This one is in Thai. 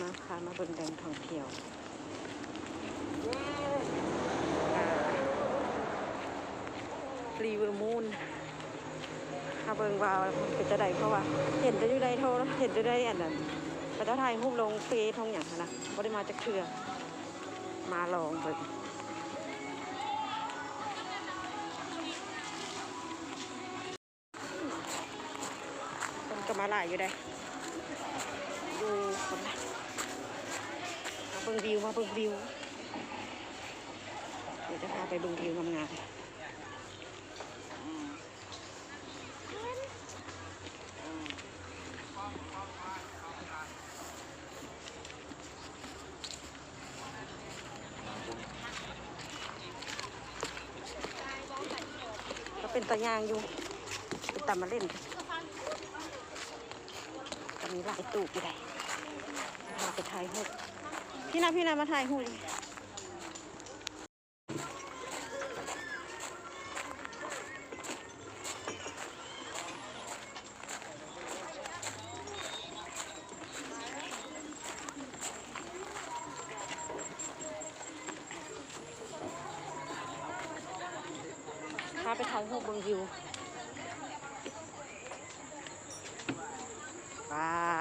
มาค่ะมาเบิ่งแดงท่องเที่ยวรีวิวมูนมาเบิ่งว่าเป็นจะได้เพราะว่าเห็นจะอยู่ได้โทรเห็นจะได้อันนั้นแต่ถ้าถ่ายรูปลงเฟซทองอย่างนะบ่ได้มาจากเทื่อมาลองเบิ่งคนก็มาหลายอยู่ได้ดูคนนะมาเบิ่งวิวมาเบิ่งวิวเดี๋ยวจะพาไปเบิ่งวิวงามๆก็เป็นตะยางอยู่เป็นตามาเล่นก็มีหลายตู้อยู่ได้เราไปถ่ายรูปพี่นามาถ่ายรูปดิพาไปถ่ายรูปบนวิวว้า